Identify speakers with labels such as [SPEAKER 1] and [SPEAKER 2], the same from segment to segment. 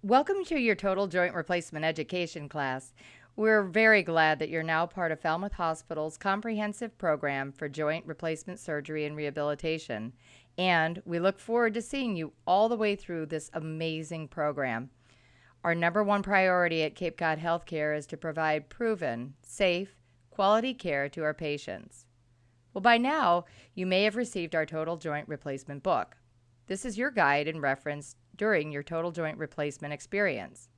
[SPEAKER 1] Welcome to your Total Joint Replacement Education class. We're very glad that you're now part of Falmouth Hospital's comprehensive program for joint replacement surgery and rehabilitation, and we look forward to seeing you all the way through this amazing program. Our number one priority at Cape Cod Healthcare is to provide proven, safe, quality care to our patients. Well, by now, you may have received our Total Joint Replacement book. This is your guide and reference during your total joint replacement experience.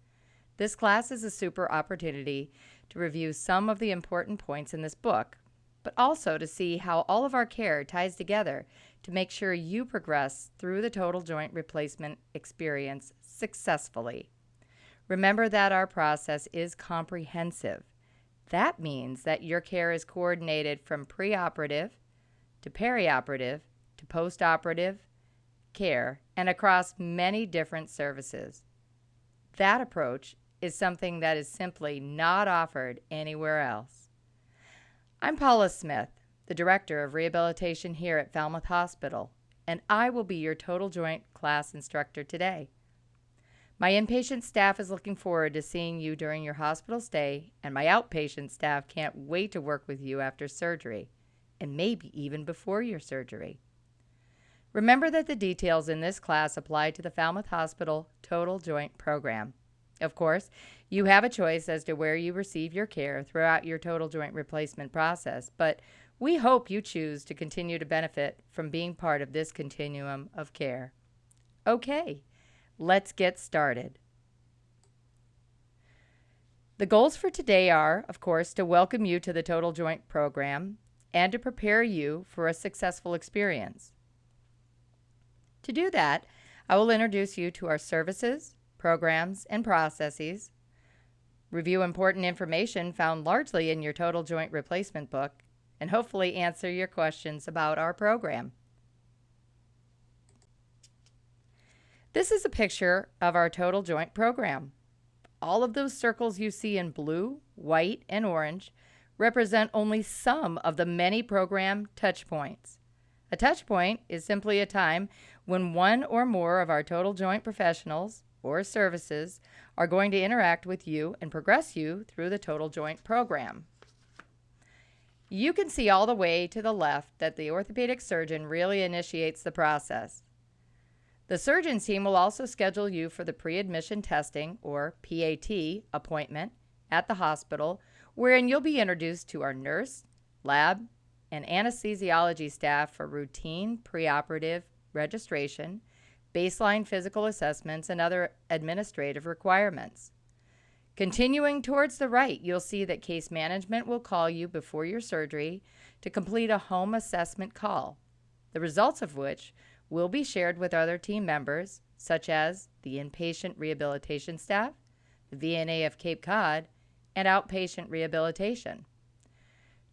[SPEAKER 1] This class is a super opportunity to review some of the important points in this book, but also to see how all of our care ties together to make sure you progress through the total joint replacement experience successfully. Remember that our process is comprehensive. That means that your care is coordinated from pre-operative to perioperative to post-operative care and across many different services. That approach is something that is simply not offered anywhere else. I'm Paula Smith, the Director of Rehabilitation here at Falmouth Hospital, and I will be your total joint class instructor today. My inpatient staff is looking forward to seeing you during your hospital stay, and my outpatient staff can't wait to work with you after surgery, and maybe even before your surgery. Remember that the details in this class apply to the Falmouth Hospital Total Joint Program. Of course, you have a choice as to where you receive your care throughout your total joint replacement process, but we hope you choose to continue to benefit from being part of this continuum of care. Okay, let's get started. The goals for today are, of course, to welcome you to the Total Joint Program and to prepare you for a successful experience. To do that, I will introduce you to our services, programs, and processes, review important information found largely in your Total Joint Replacement book, and hopefully answer your questions about our program. This is a picture of our Total Joint Program. All of those circles you see in blue, white, and orange represent only some of the many program touch points. A touch point is simply a time when one or more of our total joint professionals or services are going to interact with you and progress you through the total joint program. You can see all the way to the left that the orthopedic surgeon really initiates the process. The surgeon team will also schedule you for the pre-admission testing, or PAT, appointment at the hospital, wherein you'll be introduced to our nurse, lab, and anesthesiology staff for routine preoperative registration, baseline physical assessments, and other administrative requirements. Continuing towards the right, you'll see that case management will call you before your surgery to complete a home assessment call, the results of which will be shared with other team members, such as the inpatient rehabilitation staff, the VNA of Cape Cod, and outpatient rehabilitation.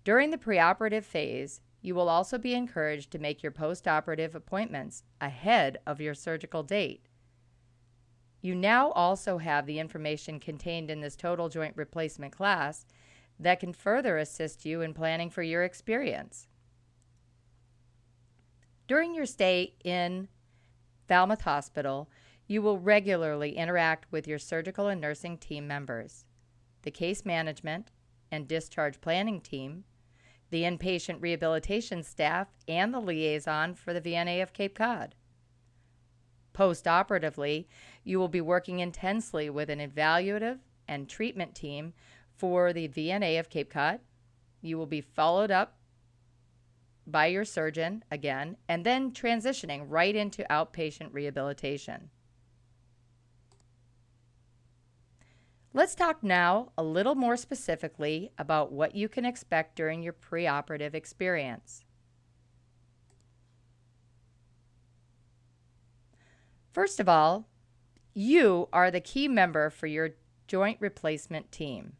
[SPEAKER 1] During the preoperative phase, you will also be encouraged to make your postoperative appointments ahead of your surgical date. You now also have the information contained in this total joint replacement class that can further assist you in planning for your experience. During your stay in Falmouth Hospital, you will regularly interact with your surgical and nursing team members, the case management and discharge planning team, the inpatient rehabilitation staff, and the liaison for the VNA of Cape Cod. Post-operatively, you will be working intensely with an evaluative and treatment team for the VNA of Cape Cod. You will be followed up by your surgeon again, and then transitioning right into outpatient rehabilitation. Let's talk now a little more specifically about what you can expect during your preoperative experience. First of all, you are the key member for your joint replacement team.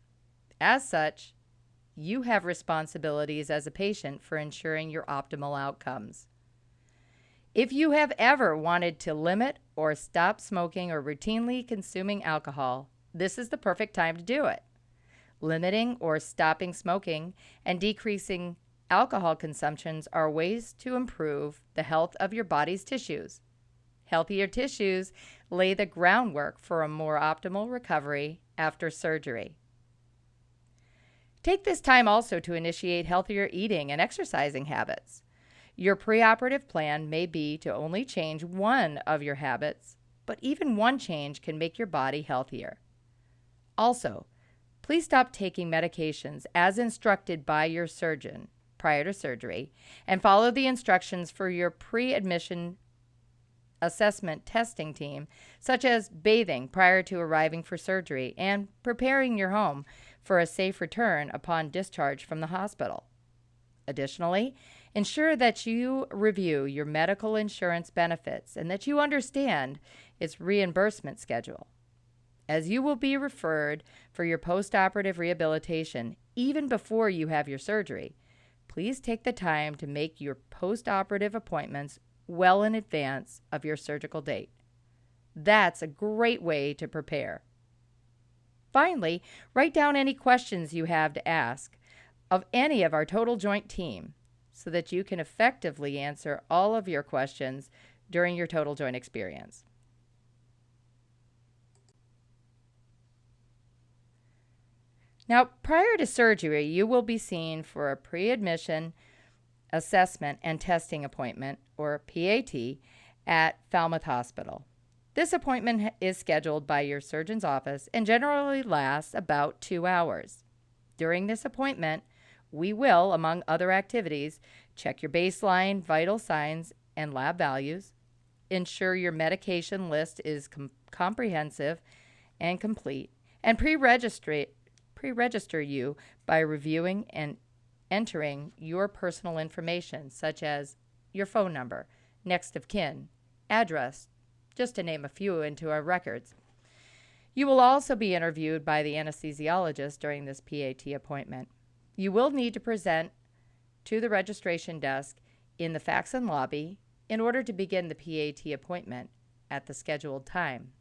[SPEAKER 1] As such, you have responsibilities as a patient for ensuring your optimal outcomes. If you have ever wanted to limit or stop smoking or routinely consuming alcohol, this is the perfect time to do it. Limiting or stopping smoking and decreasing alcohol consumptions are ways to improve the health of your body's tissues. Healthier tissues lay the groundwork for a more optimal recovery after surgery. Take this time also to initiate healthier eating and exercising habits. Your preoperative plan may be to only change one of your habits, but even one change can make your body healthier. Also, please stop taking medications as instructed by your surgeon prior to surgery and follow the instructions for your pre-admission assessment testing team, such as bathing prior to arriving for surgery and preparing your home for a safe return upon discharge from the hospital. Additionally, ensure that you review your medical insurance benefits and that you understand its reimbursement schedule. As you will be referred for your postoperative rehabilitation even before you have your surgery, please take the time to make your postoperative appointments well in advance of your surgical date. That's a great way to prepare. Finally, write down any questions you have to ask of any of our total joint team so that you can effectively answer all of your questions during your total joint experience. Now, prior to surgery, you will be seen for a pre-admission assessment and testing appointment, or PAT, at Falmouth Hospital. This appointment is scheduled by your surgeon's office and generally lasts about 2 hours. During this appointment, we will, among other activities, check your baseline vital signs and lab values, ensure your medication list is comprehensive and complete, and pre-register you by reviewing and entering your personal information, such as your phone number, next of kin, address, just to name a few, into our records. You will also be interviewed by the anesthesiologist during this PAT appointment. You will need to present to the registration desk in the Faxon lobby in order to begin the PAT appointment at the scheduled time.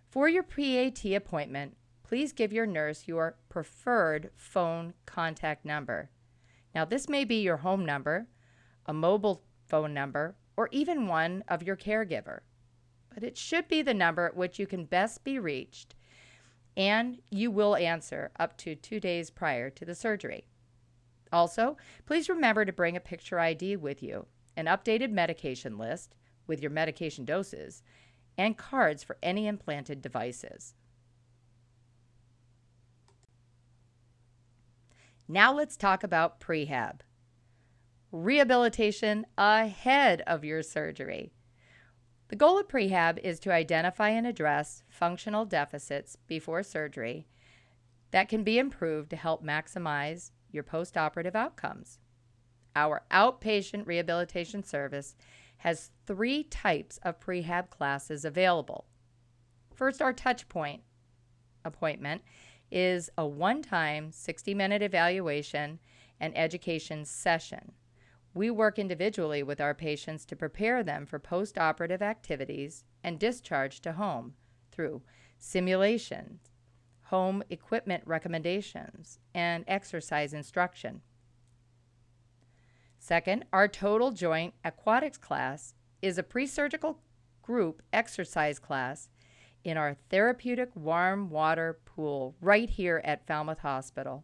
[SPEAKER 1] For your PAT appointment, please give your nurse your preferred phone contact number. Now, this may be your home number, a mobile phone number, or even one of your caregiver. But it should be the number at which you can best be reached, and you will answer up to 2 days prior to the surgery. Also, please remember to bring a picture ID with you, an updated medication list with your medication doses, and cards for any implanted devices. Now let's talk about prehab. Rehabilitation ahead of your surgery. The goal of prehab is to identify and address functional deficits before surgery that can be improved to help maximize your postoperative outcomes. Our outpatient rehabilitation service has 3 types of prehab classes available. First, our touchpoint appointment is a one-time 60-minute evaluation and education session. We work individually with our patients to prepare them for postoperative activities and discharge to home through simulations, home equipment recommendations, and exercise instruction. Second, our total joint aquatics class is a pre-surgical group exercise class in our therapeutic warm water pool right here at Falmouth Hospital.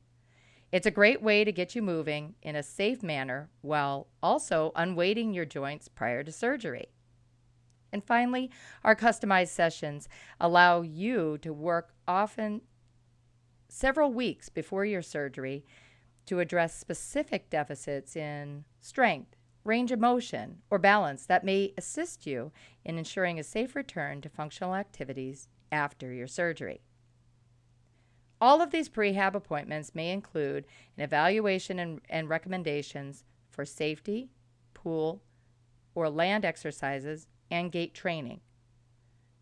[SPEAKER 1] It's a great way to get you moving in a safe manner while also unweighting your joints prior to surgery. And finally, our customized sessions allow you to work often several weeks before your surgery to address specific deficits in strength, range of motion, or balance that may assist you in ensuring a safe return to functional activities after your surgery. All of these prehab appointments may include an evaluation and recommendations for safety, pool, or land exercises, and gait training.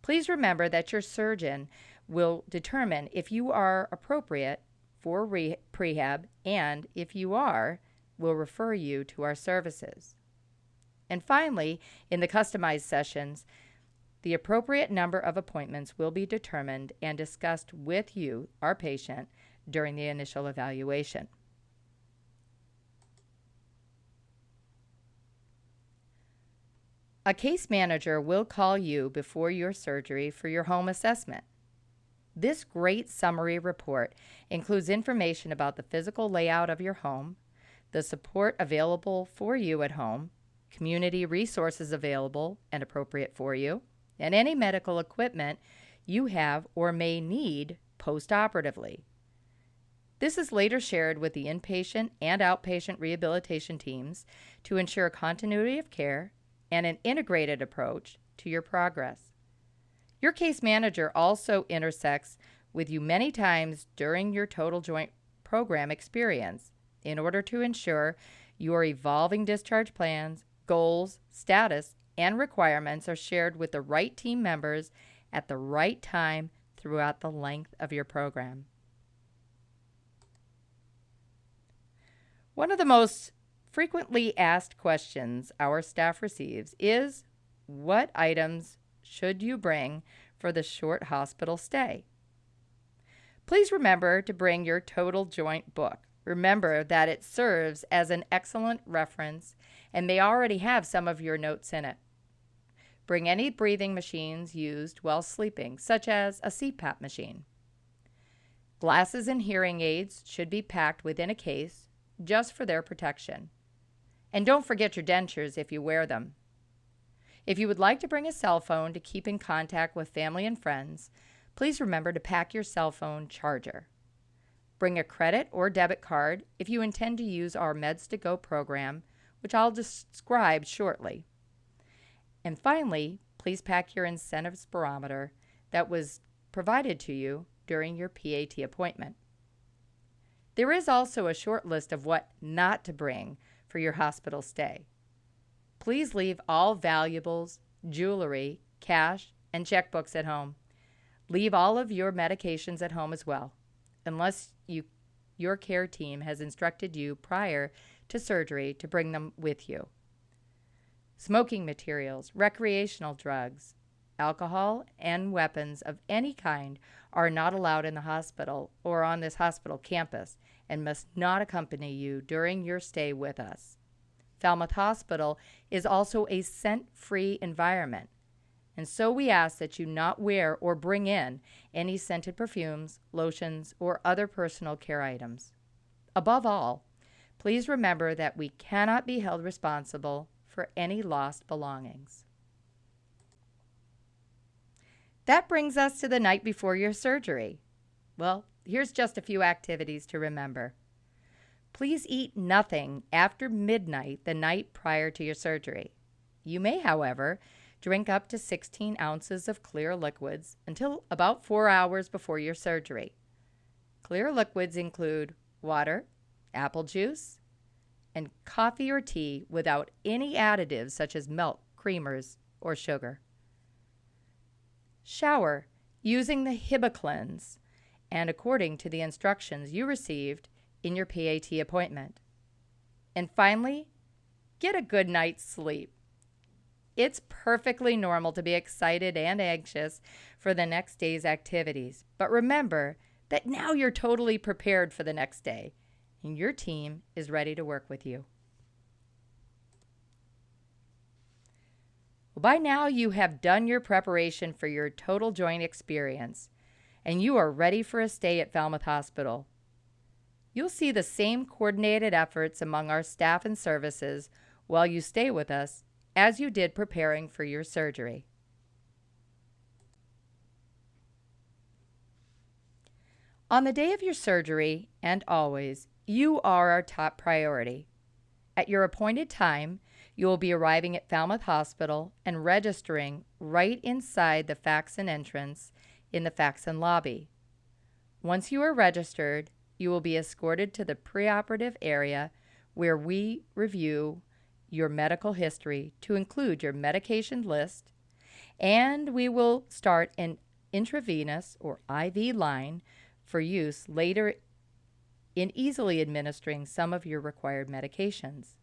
[SPEAKER 1] Please remember that your surgeon will determine if you are appropriate for prehab, and if you are, will refer you to our services. And finally, in the customized sessions, the appropriate number of appointments will be determined and discussed with you, our patient, during the initial evaluation. A case manager will call you before your surgery for your home assessment. This great summary report includes information about the physical layout of your home, the support available for you at home, community resources available and appropriate for you, and any medical equipment you have or may need post-operatively. This is later shared with the inpatient and outpatient rehabilitation teams to ensure continuity of care and an integrated approach to your progress. Your case manager also intersects with you many times during your total joint program experience in order to ensure your evolving discharge plans, goals, status, and requirements are shared with the right team members at the right time throughout the length of your program. One of the most frequently asked questions our staff receives is, what items should you bring for the short hospital stay? Please remember to bring your total joint book. Remember that it serves as an excellent reference and may already have some of your notes in it. Bring any breathing machines used while sleeping, such as a CPAP machine. Glasses and hearing aids should be packed within a case just for their protection. And don't forget your dentures if you wear them. If you would like to bring a cell phone to keep in contact with family and friends, please remember to pack your cell phone charger. Bring a credit or debit card if you intend to use our Meds to Go program, which I'll describe shortly. And finally, please pack your incentives barometer that was provided to you during your PAT appointment. There is also a short list of what not to bring for your hospital stay. Please leave all valuables, jewelry, cash, and checkbooks at home. Leave all of your medications at home as well, unless your care team has instructed you prior to surgery to bring them with you. Smoking materials, recreational drugs, alcohol, and weapons of any kind are not allowed in the hospital or on this hospital campus and must not accompany you during your stay with us. Falmouth Hospital is also a scent-free environment, and so we ask that you not wear or bring in any scented perfumes, lotions, or other personal care items. Above all, please remember that we cannot be held responsible for any lost belongings. That brings us to the night before your surgery. Well, here's just a few activities to remember. Please eat nothing after midnight the night prior to your surgery. You may, however, drink up to 16 ounces of clear liquids until about 4 hours before your surgery. Clear liquids include water, apple juice, and coffee or tea without any additives such as milk, creamers, or sugar. Shower using the Hibiclens and according to the instructions you received in your PAT appointment. And finally, get a good night's sleep. It's perfectly normal to be excited and anxious for the next day's activities, but remember that now you're totally prepared for the next day, and your team is ready to work with you. Well, by now you have done your preparation for your total joint experience, and you are ready for a stay at Falmouth Hospital. You'll see the same coordinated efforts among our staff and services while you stay with us as you did preparing for your surgery. On the day of your surgery, and always, you are our top priority. At your appointed time, you will be arriving at Falmouth Hospital and registering right inside the Faxon entrance in the Faxon lobby. Once you are registered, you will be escorted to the preoperative area where we review your medical history to include your medication list, and we will start an intravenous or IV line for use later in easily administering some of your required medications.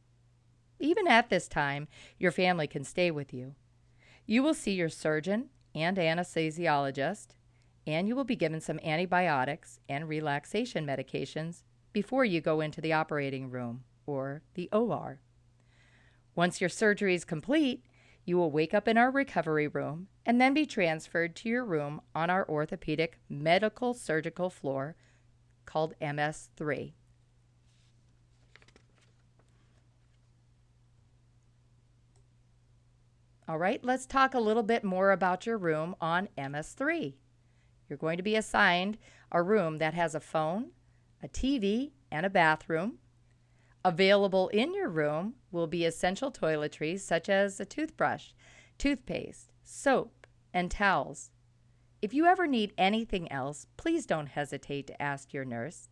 [SPEAKER 1] Even at this time, your family can stay with you. You will see your surgeon and anesthesiologist, and you will be given some antibiotics and relaxation medications before you go into the operating room or the OR. Once your surgery is complete, You will wake up in our recovery room and then be transferred to your room on our orthopedic medical surgical floor called MS3. All right, let's talk a little bit more about your room on MS3. You're going to be assigned a room that has a phone, a TV, and a bathroom. Available in your room will be essential toiletries such as a toothbrush, toothpaste, soap, and towels. If you ever need anything else, please don't hesitate to ask your nurse.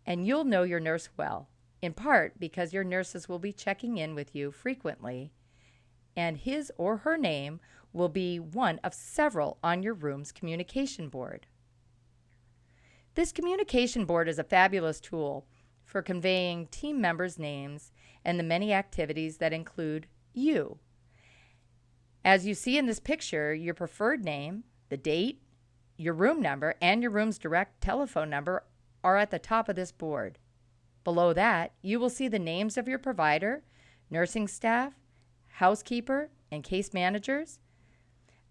[SPEAKER 1] And you'll know your nurse well, in part because your nurses will be checking in with you frequently, and his or her name will be one of several on your room's communication board. This communication board is a fabulous tool for conveying team members' names and the many activities that include you. As you see in this picture, your preferred name, the date, your room number, and your room's direct telephone number are at the top of this board. Below that, you will see the names of your provider, nursing staff, housekeeper, and case managers.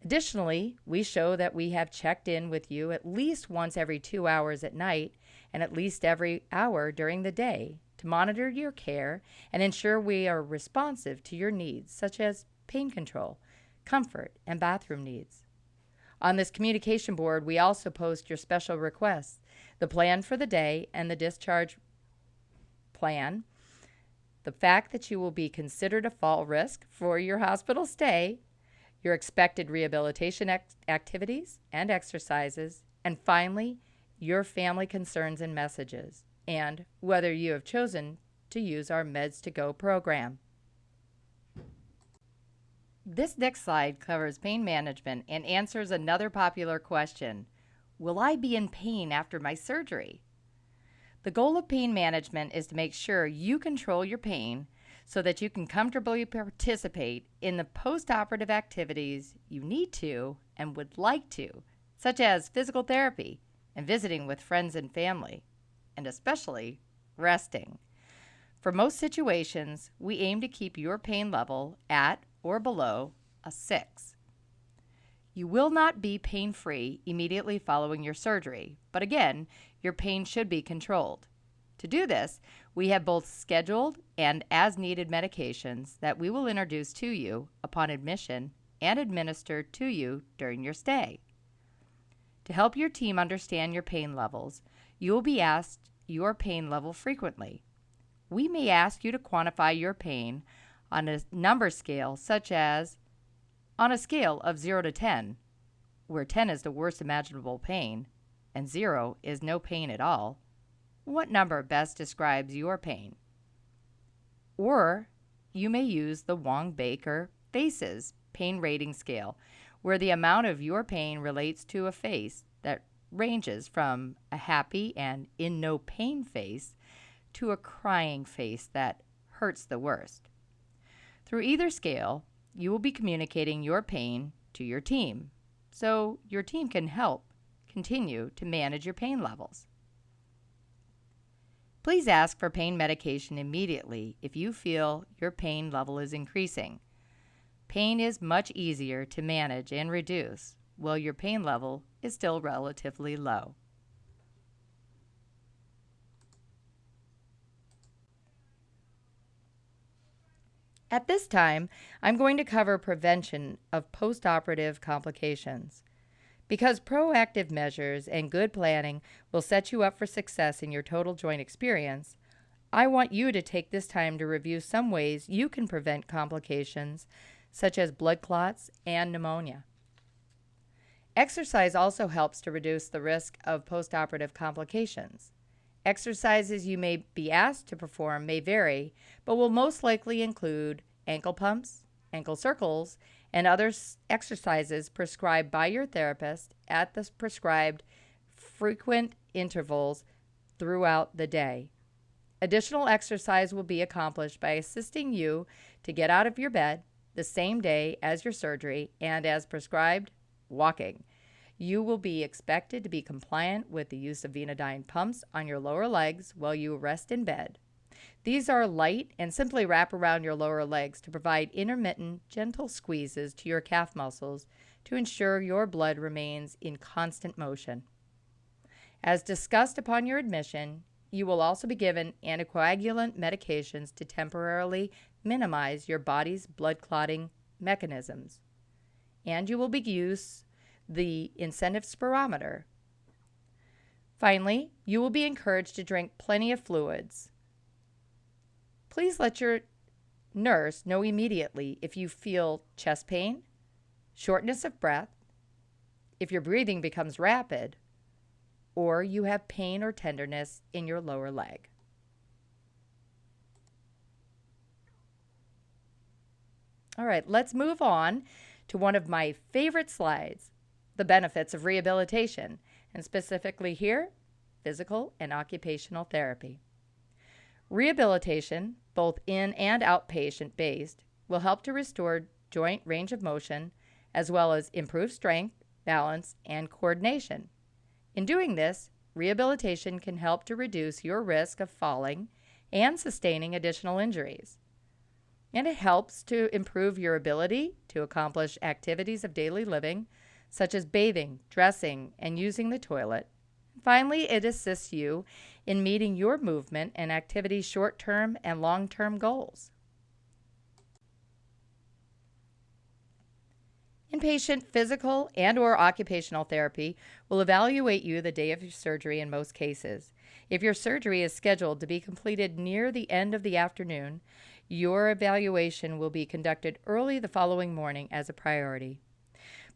[SPEAKER 1] Additionally, we show that we have checked in with you at least once every 2 hours at night and at least every hour during the day to monitor your care and ensure we are responsive to your needs, such as pain control, comfort, and bathroom needs. On this communication board, we also post your special requests, the plan for the day, and the discharge plan. The fact that you will be considered a fall risk for your hospital stay, your expected rehabilitation activities and exercises, and finally, your family concerns and messages, and whether you have chosen to use our Meds to Go program. This next slide covers pain management and answers another popular question: will I be in pain after my surgery? The goal of pain management is to make sure you control your pain so that you can comfortably participate in the post-operative activities you need to and would like to, such as physical therapy and visiting with friends and family, and especially resting. For most situations, we aim to keep your pain level at or below a 6. You will not be pain-free immediately following your surgery, but again, your pain should be controlled. To do this, we have both scheduled and as-needed medications that we will introduce to you upon admission and administer to you during your stay. To help your team understand your pain levels, you will be asked your pain level frequently. We may ask you to quantify your pain on a number scale, such as on a scale of 0 to 10, where 10 is the worst imaginable pain and 0 is no pain at all. What number best describes your pain? Or you may use the Wong-Baker FACES pain rating scale, where the amount of your pain relates to a face that ranges from a happy and in no pain face to a crying face that hurts the worst. Through either scale, you will be communicating your pain to your team, so your team can help continue to manage your pain levels. Please ask for pain medication immediately if you feel your pain level is increasing. Pain is much easier to manage and reduce while your pain level is still relatively low. At this time, I'm going to cover prevention of postoperative complications. Because proactive measures and good planning will set you up for success in your total joint experience, I want you to take this time to review some ways you can prevent complications such as blood clots and pneumonia. Exercise also helps to reduce the risk of postoperative complications. Exercises you may be asked to perform may vary, but will most likely include ankle pumps, ankle circles, and other exercises prescribed by your therapist at the prescribed frequent intervals throughout the day. Additional exercise will be accomplished by assisting you to get out of your bed the same day as your surgery and as prescribed, walking. You will be expected to be compliant with the use of Venodyne pumps on your lower legs while you rest in bed. These are light and simply wrap around your lower legs to provide intermittent, gentle squeezes to your calf muscles to ensure your blood remains in constant motion. As discussed upon your admission, you will also be given anticoagulant medications to temporarily minimize your body's blood clotting mechanisms. And you will be used the incentive spirometer. Finally, you will be encouraged to drink plenty of fluids. Please let your nurse know immediately if you feel chest pain, shortness of breath, if your breathing becomes rapid, or you have pain or tenderness in your lower leg. All right, let's move on to one of my favorite slides, the benefits of rehabilitation, and specifically here, physical and occupational therapy. Rehabilitation, both in and outpatient based, will help to restore joint range of motion as well as improve strength, balance, and coordination. In doing this, rehabilitation can help to reduce your risk of falling and sustaining additional injuries. And it helps to improve your ability to accomplish activities of daily living, such as bathing, dressing, and using the toilet. Finally, it assists you in meeting your movement and activity short-term and long-term goals. Inpatient physical and/or occupational therapy will evaluate you the day of your surgery in most cases. If your surgery is scheduled to be completed near the end of the afternoon, your evaluation will be conducted early the following morning as a priority.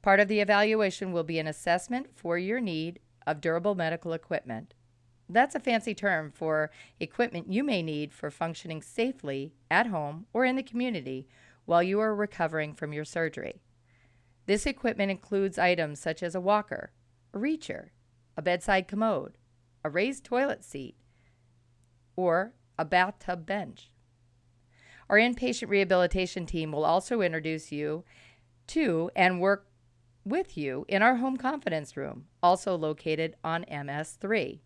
[SPEAKER 1] Part of the evaluation will be an assessment for your need of durable medical equipment. That's a fancy term for equipment you may need for functioning safely at home or in the community while you are recovering from your surgery. This equipment includes items such as a walker, a reacher, a bedside commode, a raised toilet seat, or a bathtub bench. Our inpatient rehabilitation team will also introduce you to and work with you in our home confidence room, also located on MS3.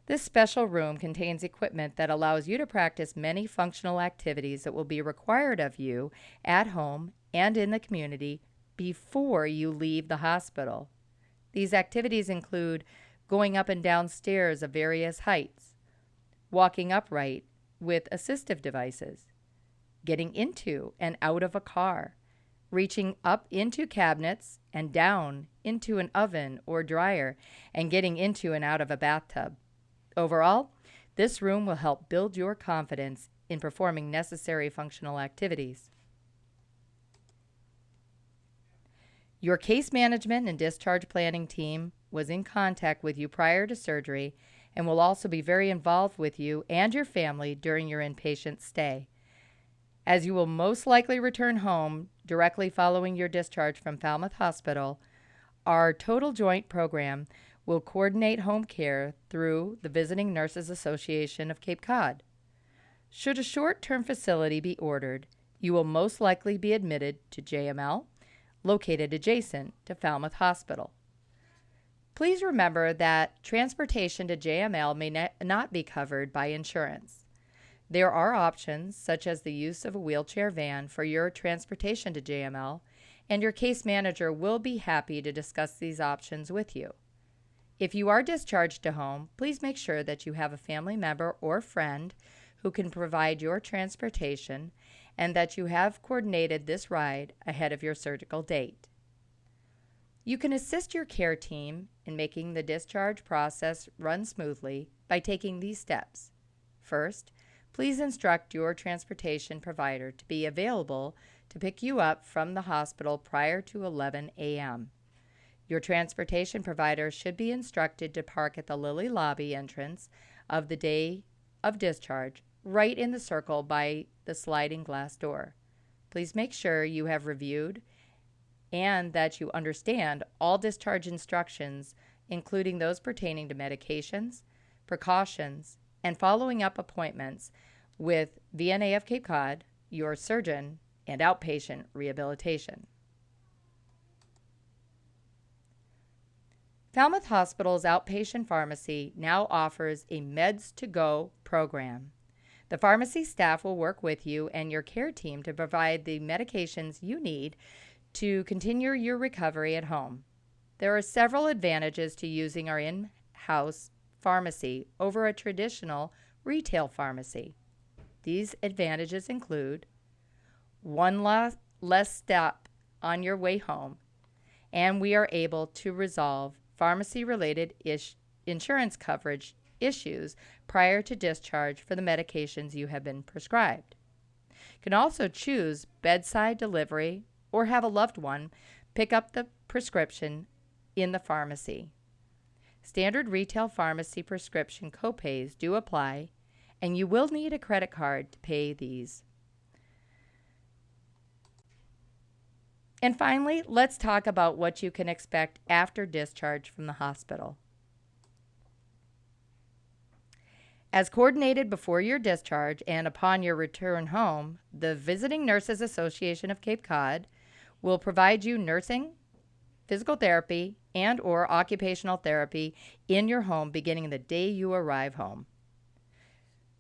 [SPEAKER 1] This special room contains equipment that allows you to practice many functional activities that will be required of you at home and in the community before you leave the hospital. These activities include going up and down stairs of various heights, walking upright with assistive devices, getting into and out of a car, reaching up into cabinets and down into an oven or dryer, and getting into and out of a bathtub. Overall, this room will help build your confidence in performing necessary functional activities. Your case management and discharge planning team was in contact with you prior to surgery and will also be very involved with you and your family during your inpatient stay. As you will most likely return home directly following your discharge from Falmouth Hospital, our Total Joint program will coordinate home care through the Visiting Nurses Association of Cape Cod. Should a short-term facility be ordered, you will most likely be admitted to JML, located adjacent to Falmouth Hospital. Please remember that transportation to JML may not be covered by insurance. There are options such as the use of a wheelchair van for your transportation to JML, and your case manager will be happy to discuss these options with you. If you are discharged to home, please make sure that you have a family member or friend who can provide your transportation and that you have coordinated this ride ahead of your surgical date. You can assist your care team in making the discharge process run smoothly by taking these steps. First, please instruct your transportation provider to be available to pick you up from the hospital prior to 11 a.m. Your transportation provider should be instructed to park at the Lilly lobby entrance of the day of discharge, right in the circle by the sliding glass door. Please make sure you have reviewed and that you understand all discharge instructions, including those pertaining to medications, precautions, and following up appointments with VNA of Cape Cod, your surgeon, and outpatient rehabilitation. Falmouth Hospital's outpatient pharmacy now offers a Meds to Go program. The pharmacy staff will work with you and your care team to provide the medications you need to continue your recovery at home. There are several advantages to using our in-house pharmacy over a traditional retail pharmacy. These advantages include one less stop on your way home, and we are able to resolve pharmacy-related insurance coverage issues prior to discharge for the medications you have been prescribed. You can also choose bedside delivery or have a loved one pick up the prescription in the pharmacy. Standard retail pharmacy prescription copays do apply, and you will need a credit card to pay these. And finally, let's talk about what you can expect after discharge from the hospital. As coordinated before your discharge and upon your return home, the Visiting Nurses Association of Cape Cod will provide you nursing, physical therapy, and/or occupational therapy in your home beginning the day you arrive home.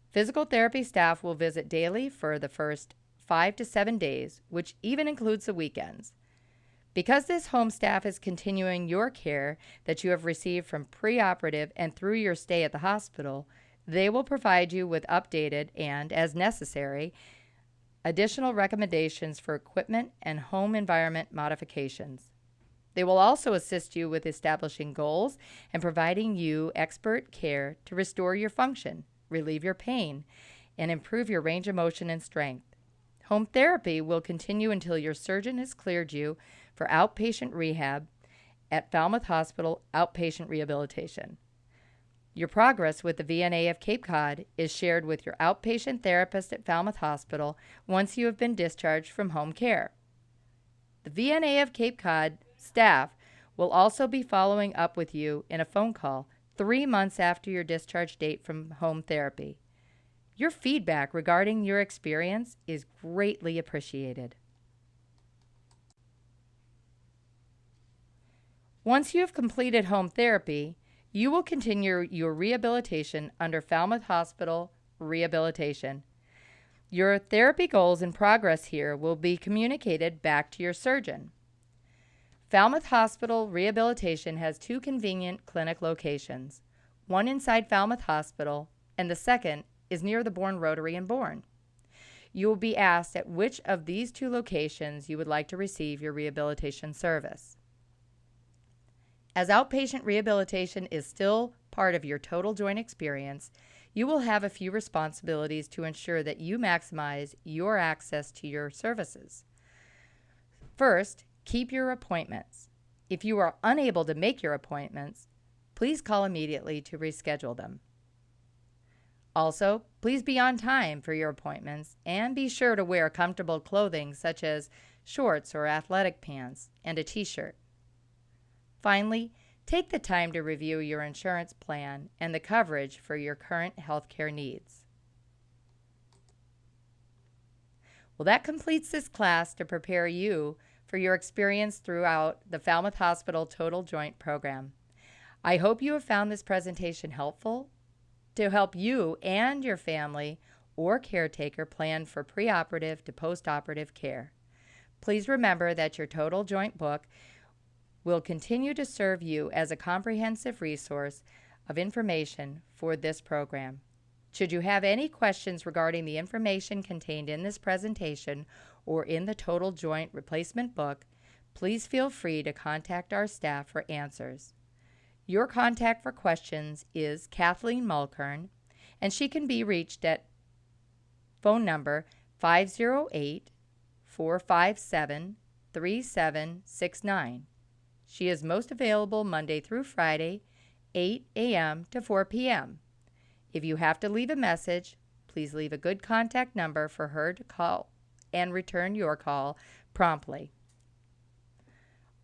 [SPEAKER 1] Physical therapy staff will visit daily for the first 5 to 7 days, which even includes the weekends. Because this home staff is continuing your care that you have received from pre-operative and through your stay at the hospital, they will provide you with updated and, as necessary, additional recommendations for equipment and home environment modifications. They will also assist you with establishing goals and providing you expert care to restore your function, relieve your pain, and improve your range of motion and strength. Home therapy will continue until your surgeon has cleared you for outpatient rehab at Falmouth Hospital Outpatient Rehabilitation. Your progress with the VNA of Cape Cod is shared with your outpatient therapist at Falmouth Hospital once you have been discharged from home care. The VNA of Cape Cod staff will also be following up with you in a phone call 3 months after your discharge date from home therapy. Your feedback regarding your experience is greatly appreciated. Once you have completed home therapy, you will continue your rehabilitation under Falmouth Hospital Rehabilitation. Your therapy goals and progress here will be communicated back to your surgeon. Falmouth Hospital Rehabilitation has 2 convenient clinic locations, one inside Falmouth Hospital and the second is near the Bourne Rotary in Bourne. You will be asked at which of these 2 locations you would like to receive your rehabilitation service. As outpatient rehabilitation is still part of your total joint experience, you will have a few responsibilities to ensure that you maximize your access to your services. First, keep your appointments. If you are unable to make your appointments, please call immediately to reschedule them. Also, please be on time for your appointments and be sure to wear comfortable clothing such as shorts or athletic pants and a t-shirt. Finally, take the time to review your insurance plan and the coverage for your current healthcare needs. Well, that completes this class to prepare you for your experience throughout the Falmouth Hospital Total Joint Program. I hope you have found this presentation helpful to help you and your family or caretaker plan for preoperative to postoperative care. Please remember that your Total Joint book will continue to serve you as a comprehensive resource of information for this program. Should you have any questions regarding the information contained in this presentation or in the Total Joint Replacement book, please feel free to contact our staff for answers. Your contact for questions is Kathleen Mulkern, and she can be reached at phone number 508-457-3769. She is most available Monday through Friday, 8 a.m. to 4 p.m. If you have to leave a message, please leave a good contact number for her to call and return your call promptly.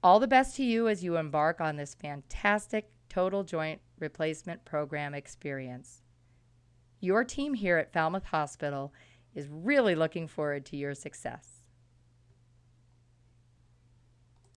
[SPEAKER 1] All the best to you as you embark on this fantastic total joint replacement program experience. Your team here at Falmouth Hospital is really looking forward to your success.